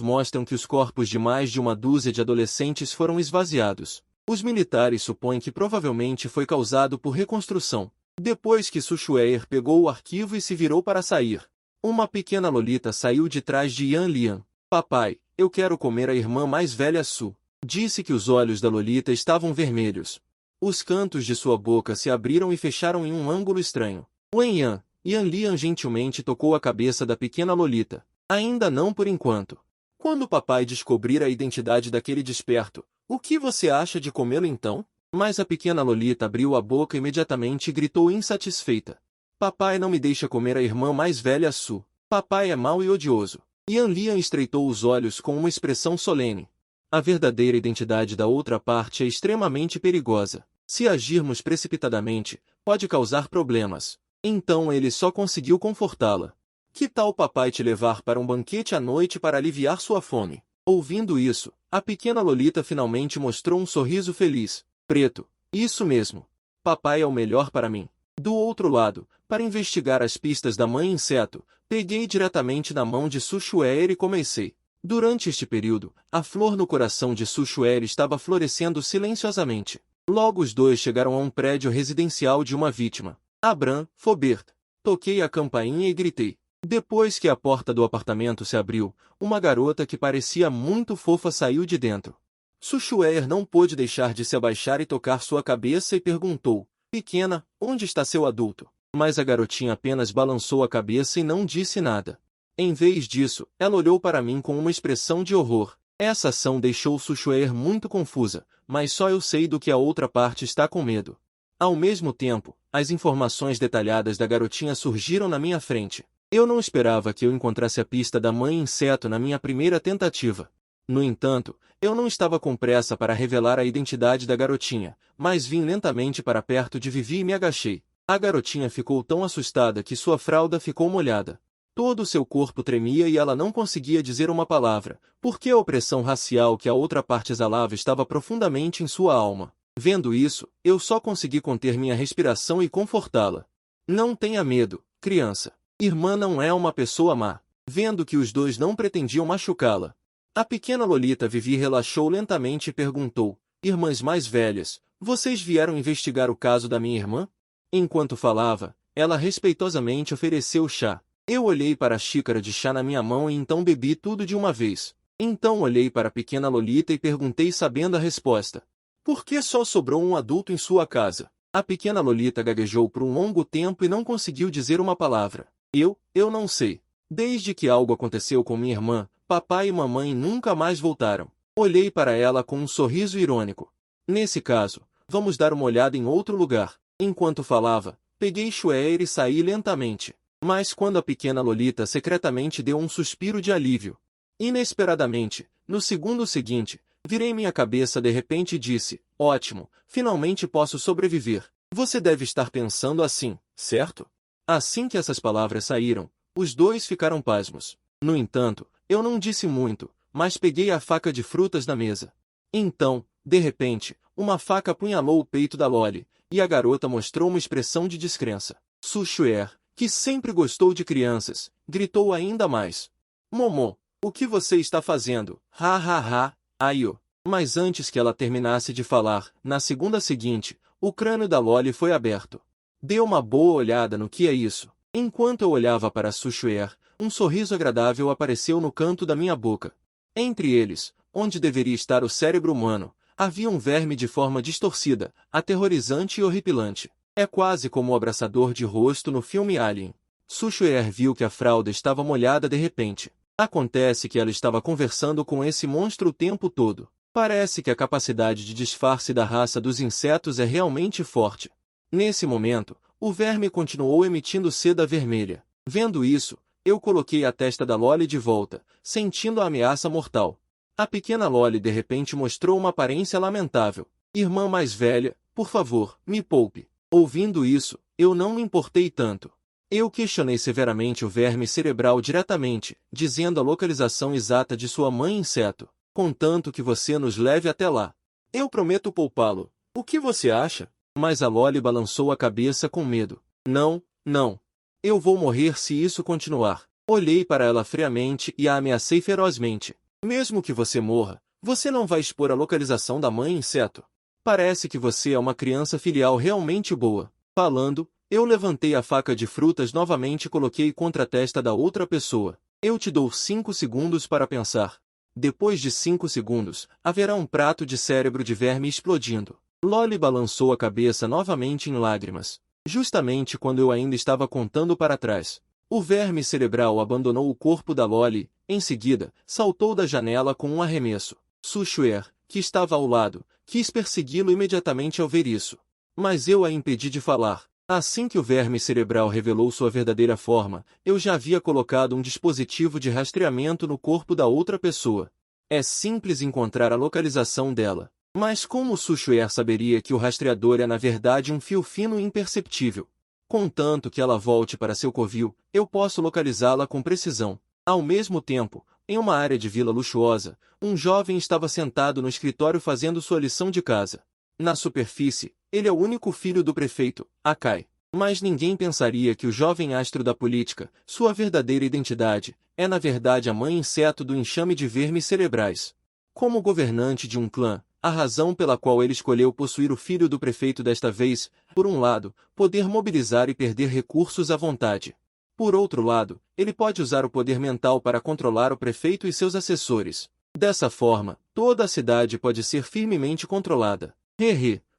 [SPEAKER 1] mostram que os corpos de mais de uma dúzia de adolescentes foram esvaziados. Os militares supõem que provavelmente foi causado por reconstrução. Depois que Sushuer pegou o arquivo e se virou para sair, uma pequena Lolita saiu de trás de Yan Lian. Papai, eu quero comer a irmã mais velha Su. Disse que os olhos da Lolita estavam vermelhos. Os cantos de sua boca se abriram e fecharam em um ângulo estranho. Wenyan, Yan Lian gentilmente tocou a cabeça da pequena Lolita. Ainda não por enquanto. Quando o papai descobrir a identidade daquele desperto, o que você acha de comê-lo então? Mas a pequena Lolita abriu a boca imediatamente e gritou insatisfeita. Papai não me deixa comer a irmã mais velha Su. Papai é mau e odioso. Yan Lian estreitou os olhos com uma expressão solene. A verdadeira identidade da outra parte é extremamente perigosa. Se agirmos precipitadamente, pode causar problemas. Então ele só conseguiu confortá-la. Que tal papai te levar para um banquete à noite para aliviar sua fome? Ouvindo isso, a pequena Lolita finalmente mostrou um sorriso feliz. Preto, isso mesmo. Papai é o melhor para mim. Do outro lado, para investigar as pistas da mãe inseto, peguei diretamente na mão de Sushuer e comecei. Durante este período, a flor no coração de Sushuer estava florescendo silenciosamente. Logo os dois chegaram a um prédio residencial de uma vítima. Abram, Faubert. Toquei a campainha e gritei. Depois que a porta do apartamento se abriu, uma garota que parecia muito fofa saiu de dentro. Sushuer não pôde deixar de se abaixar e tocar sua cabeça e perguntou, pequena, onde está seu adulto? Mas a garotinha apenas balançou a cabeça e não disse nada. Em vez disso, ela olhou para mim com uma expressão de horror. Essa ação deixou Sushuer muito confusa, mas só eu sei do que a outra parte está com medo. Ao mesmo tempo, as informações detalhadas da garotinha surgiram na minha frente. Eu não esperava que eu encontrasse a pista da mãe inseto na minha primeira tentativa. No entanto, eu não estava com pressa para revelar a identidade da garotinha, mas vim lentamente para perto de Vivi e me agachei. A garotinha ficou tão assustada que sua fralda ficou molhada. Todo o seu corpo tremia e ela não conseguia dizer uma palavra, porque a opressão racial que a outra parte exalava estava profundamente em sua alma. Vendo isso, eu só consegui conter minha respiração e confortá-la. Não tenha medo, criança. Irmã não é uma pessoa má. Vendo que os dois não pretendiam machucá-la, a pequena Lolita Vivi relaxou lentamente e perguntou, irmãs mais velhas, vocês vieram investigar o caso da minha irmã? Enquanto falava, ela respeitosamente ofereceu chá. Eu olhei para a xícara de chá na minha mão e então bebi tudo de uma vez. Então olhei para a pequena Lolita e perguntei sabendo a resposta. Por que só sobrou um adulto em sua casa? A pequena Lolita gaguejou por um longo tempo e não conseguiu dizer uma palavra. Eu não sei. Desde que algo aconteceu com minha irmã, papai e mamãe nunca mais voltaram. Olhei para ela com um sorriso irônico. Nesse caso, vamos dar uma olhada em outro lugar. Enquanto falava, peguei Shuer e saí lentamente. Mas quando a pequena Lolita secretamente deu um suspiro de alívio. Inesperadamente, no segundo seguinte, virei minha cabeça de repente e disse, ótimo, finalmente posso sobreviver. Você deve estar pensando assim, certo? Assim que essas palavras saíram, os dois ficaram pasmos. No entanto, eu não disse muito, mas peguei a faca de frutas da mesa. Então, de repente, uma faca apunhalou o peito da Loli, e a garota mostrou uma expressão de descrença. Sushuer, que sempre gostou de crianças, gritou ainda mais. Momô, o que você está fazendo? Ha ha ha, Aio. Mas antes que ela terminasse de falar, na segunda seguinte, o crânio da Loli foi aberto. Deu uma boa olhada no que é isso. Enquanto eu olhava para Sushuer, um sorriso agradável apareceu no canto da minha boca. Entre eles, onde deveria estar o cérebro humano, havia um verme de forma distorcida, aterrorizante e horripilante. É quase como o abraçador de rosto no filme Alien. Sushuer viu que a fralda estava molhada de repente. Acontece que ela estava conversando com esse monstro o tempo todo. Parece que a capacidade de disfarce da raça dos insetos é realmente forte. Nesse momento, o verme continuou emitindo seda vermelha. Vendo isso, eu coloquei a testa da Loli de volta, sentindo a ameaça mortal. A pequena Loli de repente mostrou uma aparência lamentável. Irmã mais velha, por favor, me poupe. Ouvindo isso, eu não me importei tanto. Eu questionei severamente o verme cerebral diretamente, dizendo a localização exata de sua mãe inseto, contanto que você nos leve até lá. Eu prometo poupá-lo. O que você acha? Mas a Loli balançou a cabeça com medo. Não, não. Eu vou morrer se isso continuar. Olhei para ela friamente e a ameacei ferozmente. Mesmo que você morra, você não vai expor a localização da mãe inseto. Parece que você é uma criança filial realmente boa. Falando, eu levantei a faca de frutas novamente e coloquei contra a testa da outra pessoa. Eu te dou 5 segundos para pensar. Depois de 5 segundos, haverá um prato de cérebro de verme explodindo. Loli balançou a cabeça novamente em lágrimas. Justamente quando eu ainda estava contando para trás. O verme cerebral abandonou o corpo da Loli, em seguida, saltou da janela com um arremesso. Sushuer, que estava ao lado, quis persegui-lo imediatamente ao ver isso. Mas eu a impedi de falar. Assim que o verme cerebral revelou sua verdadeira forma, eu já havia colocado um dispositivo de rastreamento no corpo da outra pessoa. É simples encontrar a localização dela. Mas como Sushuer saberia que o rastreador é na verdade um fio fino e imperceptível? Contanto que ela volte para seu covil, eu posso localizá-la com precisão. Ao mesmo tempo, em uma área de vila luxuosa, um jovem estava sentado no escritório fazendo sua lição de casa. Na superfície, ele é o único filho do prefeito, Akai. Mas ninguém pensaria que o jovem astro da política, sua verdadeira identidade, é na verdade a mãe inseto do enxame de vermes cerebrais. Como governante de um clã, a razão pela qual ele escolheu possuir o filho do prefeito desta vez, por um lado, poder mobilizar e perder recursos à vontade. Por outro lado, ele pode usar o poder mental para controlar o prefeito e seus assessores. Dessa forma, toda a cidade pode ser firmemente controlada.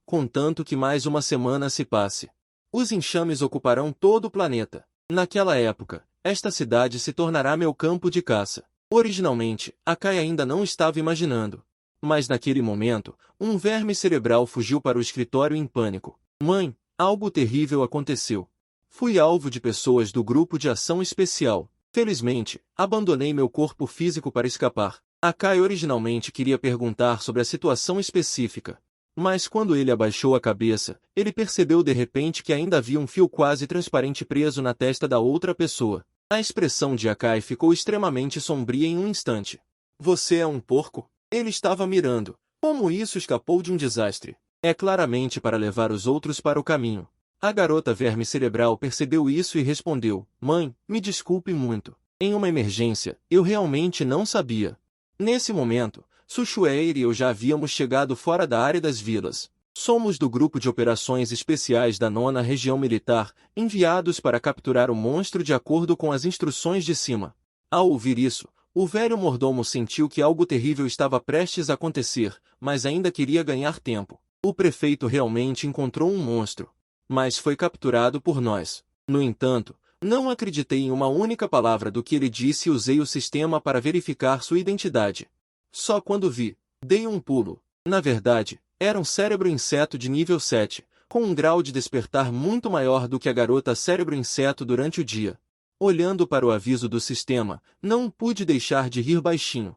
[SPEAKER 1] Contanto que mais uma semana se passe. Os enxames ocuparão todo o planeta. Naquela época, esta cidade se tornará meu campo de caça. Originalmente, Akai ainda não estava imaginando. Mas naquele momento, um verme cerebral fugiu para o escritório em pânico. Mãe, algo terrível aconteceu. Fui alvo de pessoas do grupo de ação especial. Felizmente, abandonei meu corpo físico para escapar. Akai originalmente queria perguntar sobre a situação específica. Mas quando ele abaixou a cabeça, ele percebeu de repente que ainda havia um fio quase transparente preso na testa da outra pessoa. A expressão de Akai ficou extremamente sombria em um instante. Você é um porco? Ele estava mirando. Como isso escapou de um desastre? É claramente para levar os outros para o caminho. A garota verme cerebral percebeu isso e respondeu, Mãe, me desculpe muito. Em uma emergência, eu realmente não sabia. Nesse momento, Sushuer e eu já havíamos chegado fora da área das vilas. Somos do grupo de operações especiais da 9ª Região Militar, enviados para capturar o monstro de acordo com as instruções de cima. Ao ouvir isso, o velho mordomo sentiu que algo terrível estava prestes a acontecer, mas ainda queria ganhar tempo. O prefeito realmente encontrou um monstro, mas foi capturado por nós. No entanto, não acreditei em uma única palavra do que ele disse e usei o sistema para verificar sua identidade. Só quando vi, dei um pulo. Na verdade, era um cérebro inseto de nível 7, com um grau de despertar muito maior do que a garota cérebro inseto durante o dia. Olhando para o aviso do sistema, não pude deixar de rir baixinho.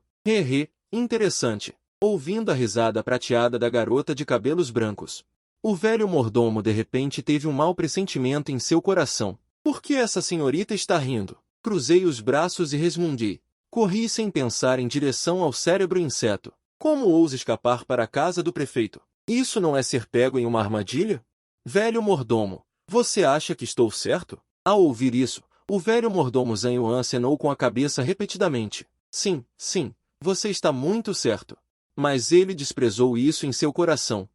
[SPEAKER 1] Interessante. Ouvindo a risada prateada da garota de cabelos brancos. O velho mordomo de repente teve um mau pressentimento em seu coração. Por que essa senhorita está rindo? Cruzei os braços e resmundi. Corri sem pensar em direção ao cérebro inseto. Como ousa escapar para a casa do prefeito? Isso não é ser pego em uma armadilha? Velho mordomo, você acha que estou certo? Ao ouvir isso, o velho mordomo Zanhuan acenou com a cabeça repetidamente. Sim, você está muito certo. Mas ele desprezou isso em seu coração.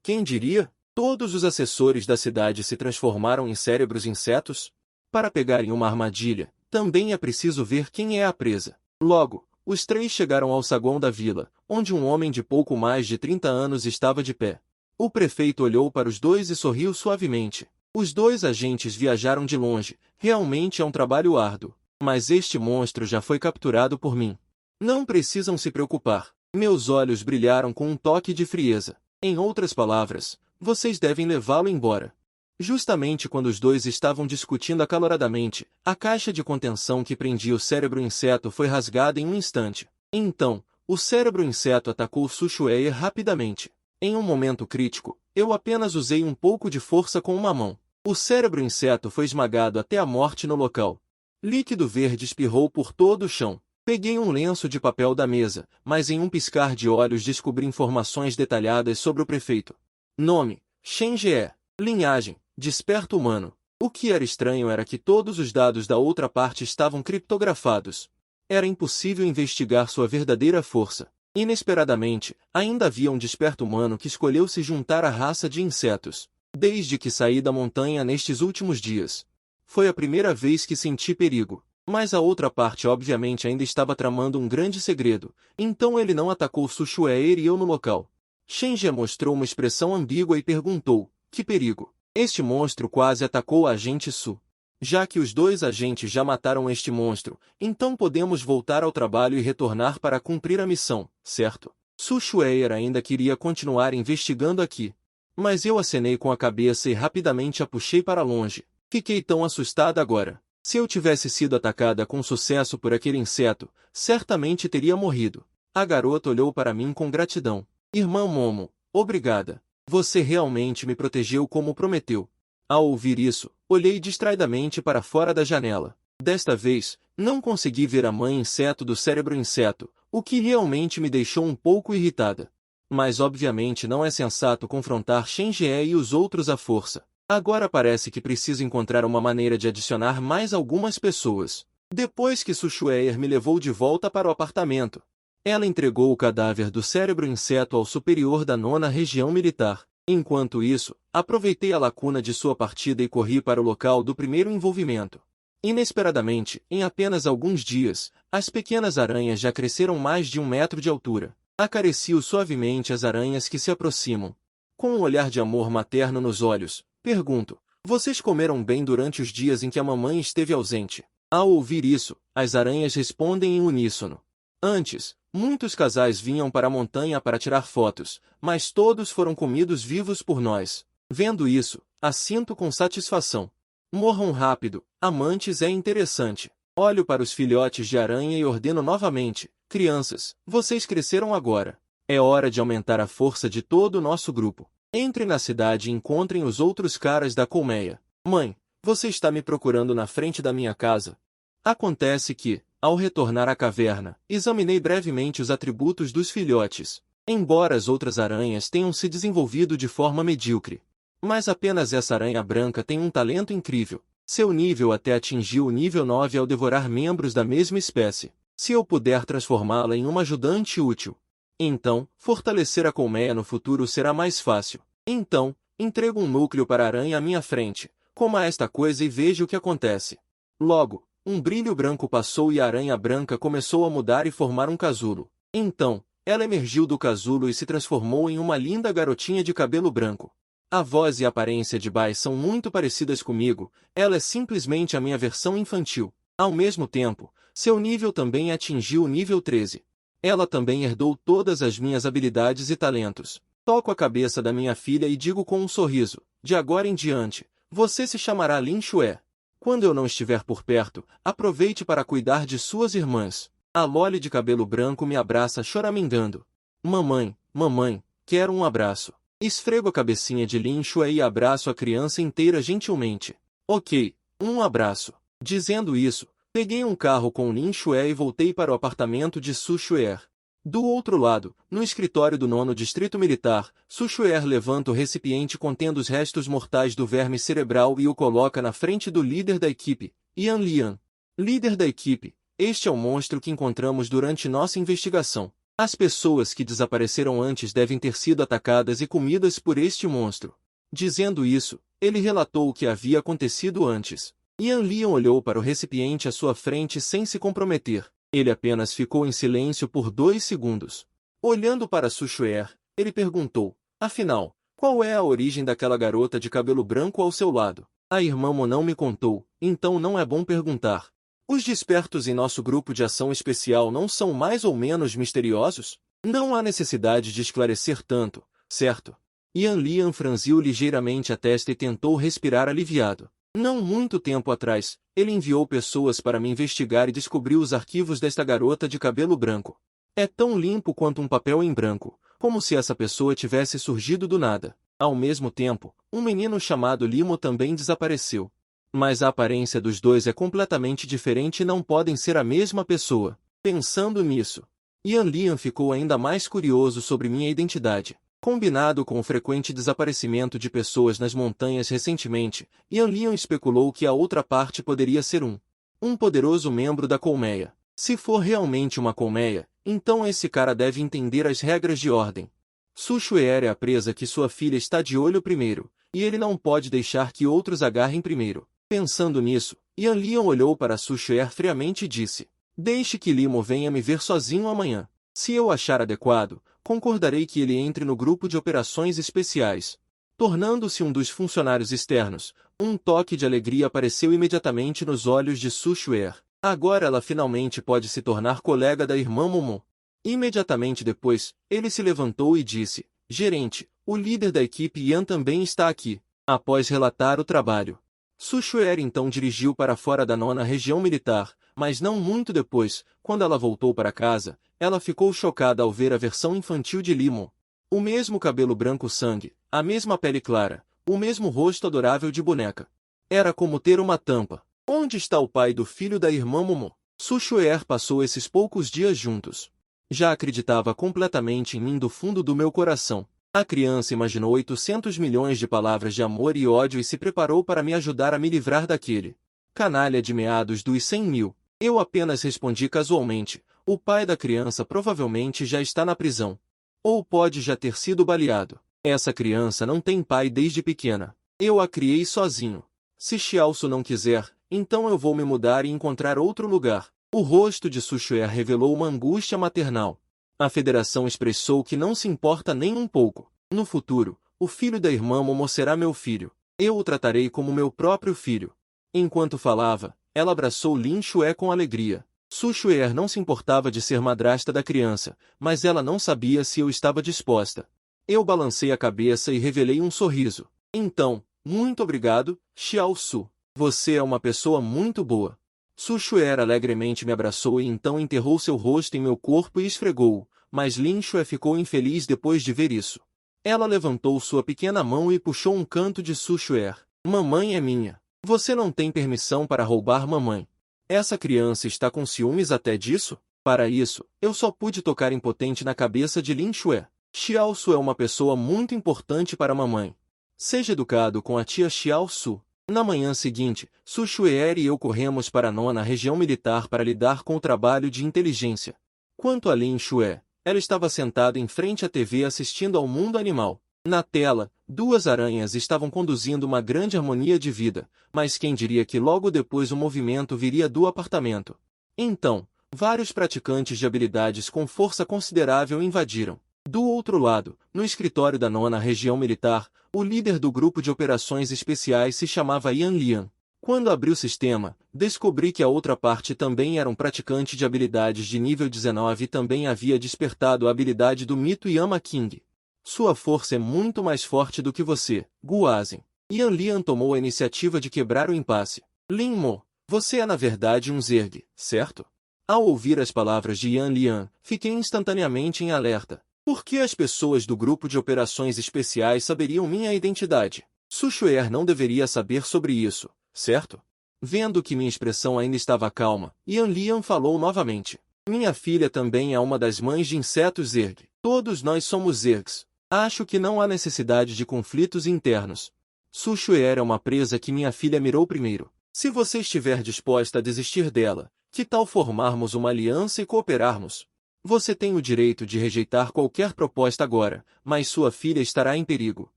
[SPEAKER 1] Quem diria? Todos os assessores da cidade se transformaram em cérebros insetos? Para pegar em uma armadilha, também é preciso ver quem é a presa. Logo, os três chegaram ao saguão da vila, onde um homem de pouco mais de 30 anos estava de pé. O prefeito olhou para os dois e sorriu suavemente. Os dois agentes viajaram de longe, realmente é um trabalho árduo, mas este monstro já foi capturado por mim. Não precisam se preocupar. Meus olhos brilharam com um toque de frieza. Em outras palavras, vocês devem levá-lo embora. Justamente quando os dois estavam discutindo acaloradamente, a caixa de contenção que prendia o cérebro inseto foi rasgada em um instante. Então, o cérebro inseto atacou Sushueia rapidamente. Em um momento crítico, eu apenas usei um pouco de força com uma mão. O cérebro inseto foi esmagado até a morte no local. Líquido verde espirrou por todo o chão. Peguei um lenço de papel da mesa, mas em um piscar de olhos descobri informações detalhadas sobre o prefeito. Nome, Shen Jie. Linhagem, desperto humano. O que era estranho era que todos os dados da outra parte estavam criptografados. Era impossível investigar sua verdadeira força. Inesperadamente, ainda havia um desperto humano que escolheu se juntar à raça de insetos. Desde que saí da montanha nestes últimos dias. Foi a primeira vez que senti perigo. Mas a outra parte obviamente ainda estava tramando um grande segredo, então ele não atacou Sushueir e eu no local. Shenjie mostrou uma expressão ambígua e perguntou, que perigo? Este monstro quase atacou a agente Su. Já que os dois agentes já mataram este monstro, então podemos voltar ao trabalho e retornar para cumprir a missão, certo? Sushueir ainda queria continuar investigando aqui. Mas eu acenei com a cabeça e rapidamente a puxei para longe. Fiquei tão assustada agora. Se eu tivesse sido atacada com sucesso por aquele inseto, certamente teria morrido. A garota olhou para mim com gratidão. Irmã Momo, obrigada. Você realmente me protegeu como prometeu. Ao ouvir isso, olhei distraidamente para fora da janela. Desta vez, não consegui ver a mãe inseto do cérebro inseto, o que realmente me deixou um pouco irritada. Mas obviamente não é sensato confrontar Shen Jie e os outros à força. Agora parece que preciso encontrar uma maneira de adicionar mais algumas pessoas. Depois que Sushueir me levou de volta para o apartamento, ela entregou o cadáver do cérebro inseto ao superior da 9ª região militar. Enquanto isso, aproveitei a lacuna de sua partida e corri para o local do primeiro envolvimento. Inesperadamente, em apenas alguns dias, as pequenas aranhas já cresceram mais de 1 metro de altura. Acaricio suavemente as aranhas que se aproximam. Com um olhar de amor materno nos olhos, pergunto, vocês comeram bem durante os dias em que a mamãe esteve ausente? Ao ouvir isso, as aranhas respondem em uníssono. Antes, muitos casais vinham para a montanha para tirar fotos, mas todos foram comidos vivos por nós. Vendo isso, assinto com satisfação. Morram rápido, amantes é interessante. Olho para os filhotes de aranha e ordeno novamente, crianças, vocês cresceram agora. É hora de aumentar a força de todo o nosso grupo. Entrem na cidade e encontrem os outros caras da colmeia. Mãe, você está me procurando na frente da minha casa? Acontece que, ao retornar à caverna, examinei brevemente os atributos dos filhotes. Embora as outras aranhas tenham se desenvolvido de forma medíocre. Mas apenas essa aranha branca tem um talento incrível. Seu nível até atingiu o nível 9 ao devorar membros da mesma espécie. Se eu puder transformá-la em uma ajudante útil, então, fortalecer a colmeia no futuro será mais fácil. Então, entrego um núcleo para a aranha à minha frente, coma esta coisa e veja o que acontece. Logo, um brilho branco passou e a aranha branca começou a mudar e formar um casulo. Então, ela emergiu do casulo e se transformou em uma linda garotinha de cabelo branco. A voz e a aparência de Bai são muito parecidas comigo, ela é simplesmente a minha versão infantil. Ao mesmo tempo, seu nível também atingiu o nível 13. Ela também herdou todas as minhas habilidades e talentos. Toco a cabeça da minha filha e digo com um sorriso, de agora em diante, você se chamará Lin Xue. Quando eu não estiver por perto, aproveite para cuidar de suas irmãs. A Loli de cabelo branco me abraça choramingando. Mamãe, mamãe, quero um abraço. Esfrego a cabecinha de Lin Shuai e abraço a criança inteira gentilmente. Ok, um abraço. Dizendo isso, peguei um carro com Lin Shuai e voltei para o apartamento de Su Xuer. Do outro lado, no escritório do 9º Distrito Militar, Su Xuer levanta o recipiente contendo os restos mortais do verme cerebral e o coloca na frente do líder da equipe, Yan Lian. Líder da equipe, este é o monstro que encontramos durante nossa investigação. As pessoas que desapareceram antes devem ter sido atacadas e comidas por este monstro. Dizendo isso, ele relatou o que havia acontecido antes. Yan Lian olhou para o recipiente à sua frente sem se comprometer. Ele apenas ficou em silêncio por 2 segundos. Olhando para Su Xuer, ele perguntou, afinal, qual é a origem daquela garota de cabelo branco ao seu lado? A irmã Mo não me contou, então não é bom perguntar. Os despertos em nosso grupo de ação especial não são mais ou menos misteriosos? Não há necessidade de esclarecer tanto, certo? Yan Lian franziu ligeiramente a testa e tentou respirar aliviado. Não muito tempo atrás, ele enviou pessoas para me investigar e descobriu os arquivos desta garota de cabelo branco. É tão limpo quanto um papel em branco, como se essa pessoa tivesse surgido do nada. Ao mesmo tempo, um menino chamado Limo também desapareceu. Mas a aparência dos dois é completamente diferente e não podem ser a mesma pessoa. Pensando nisso, Yan Lian ficou ainda mais curioso sobre minha identidade. Combinado com o frequente desaparecimento de pessoas nas montanhas recentemente, Yan Lian especulou que a outra parte poderia ser um poderoso membro da colmeia. Se for realmente uma colmeia, então esse cara deve entender as regras de ordem. Su Xuer é a presa que sua filha está de olho primeiro, e ele não pode deixar que outros agarrem primeiro. Pensando nisso, Yan Lian olhou para Su Xuer friamente e disse, deixe que Limo venha me ver sozinho amanhã. Se eu achar adequado, concordarei que ele entre no grupo de operações especiais. Tornando-se um dos funcionários externos, um toque de alegria apareceu imediatamente nos olhos de Su Xuer. Agora ela finalmente pode se tornar colega da irmã Momo. Imediatamente depois, ele se levantou e disse, gerente, o líder da equipe Yan também está aqui. Após relatar o trabalho, Su Xuer então dirigiu para fora da 9ª Região Militar, mas não muito depois, quando ela voltou para casa, ela ficou chocada ao ver a versão infantil de Limo. O mesmo cabelo branco sangue, a mesma pele clara, o mesmo rosto adorável de boneca. Era como ter uma tampa. Onde está o pai do filho da irmã Momo? Su Xuer passou esses poucos dias juntos. Já acreditava completamente em mim do fundo do meu coração. A criança imaginou 800 milhões de palavras de amor e ódio e se preparou para me ajudar a me livrar daquele canalha de meados dos 100 mil. Eu apenas respondi casualmente, o pai da criança provavelmente já está na prisão. Ou pode já ter sido baleado. Essa criança não tem pai desde pequena. Eu a criei sozinho. Se Xiaosu não quiser, então eu vou me mudar e encontrar outro lugar. O rosto de Su Xuer revelou uma angústia maternal. A federação expressou que não se importa nem um pouco. No futuro, o filho da irmã Momo será meu filho. Eu o tratarei como meu próprio filho. Enquanto falava, ela abraçou Lin Shuai com alegria. Su Xuer não se importava de ser madrasta da criança, mas ela não sabia se eu estava disposta. Eu balancei a cabeça e revelei um sorriso. Então, muito obrigado, Xiao Su. Você é uma pessoa muito boa. Su Xuer alegremente me abraçou e então enterrou seu rosto em meu corpo e esfregou-o, mas Lin Shuai ficou infeliz depois de ver isso. Ela levantou sua pequena mão e puxou um canto de Su Xuer. Mamãe é minha. Você não tem permissão para roubar mamãe. Essa criança está com ciúmes até disso? Para isso, eu só pude tocar impotente na cabeça de Lin Shuai. Xiao Su é uma pessoa muito importante para mamãe. Seja educado com a tia Xiao Su. Na manhã seguinte, Su Xuer e eu corremos para a 9ª Região Militar para lidar com o trabalho de inteligência. Quanto a Lin Shuai, ela estava sentada em frente à TV assistindo ao mundo animal. Na tela, 2 aranhas estavam conduzindo uma grande harmonia de vida, mas quem diria que logo depois o movimento viria do apartamento. Então, vários praticantes de habilidades com força considerável invadiram. Do outro lado, no escritório da 9ª Região Militar, o líder do grupo de operações especiais se chamava Yan Lian. Quando abri o sistema, descobri que a outra parte também era um praticante de habilidades de nível 19 e também havia despertado a habilidade do mito Yama King. Sua força é muito mais forte do que você, Guazen. Yan Lian tomou a iniciativa de quebrar o impasse. Lin Mo, você é na verdade um Zerg, certo? Ao ouvir as palavras de Yan Lian, fiquei instantaneamente em alerta. Por que as pessoas do grupo de operações especiais saberiam minha identidade? Su Xuer não deveria saber sobre isso, certo? Vendo que minha expressão ainda estava calma, Yan Lian falou novamente. Minha filha também é uma das mães de insetos Zerg. Todos nós somos Zergs. Acho que não há necessidade de conflitos internos. Su Xuer é uma presa que minha filha mirou primeiro. Se você estiver disposta a desistir dela, que tal formarmos uma aliança e cooperarmos? Você tem o direito de rejeitar qualquer proposta agora, mas sua filha estará em perigo.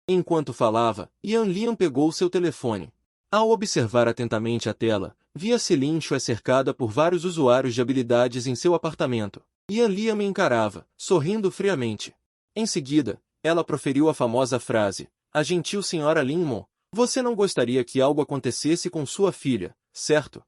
[SPEAKER 1] Enquanto falava, Yan Lian pegou seu telefone. Ao observar atentamente a tela, via-se Lin Xuer cercada por vários usuários de habilidades em seu apartamento. Yan Lian me encarava, sorrindo friamente. Em seguida, ela proferiu a famosa frase: "A gentil senhora Lin Mo, você não gostaria que algo acontecesse com sua filha, certo?"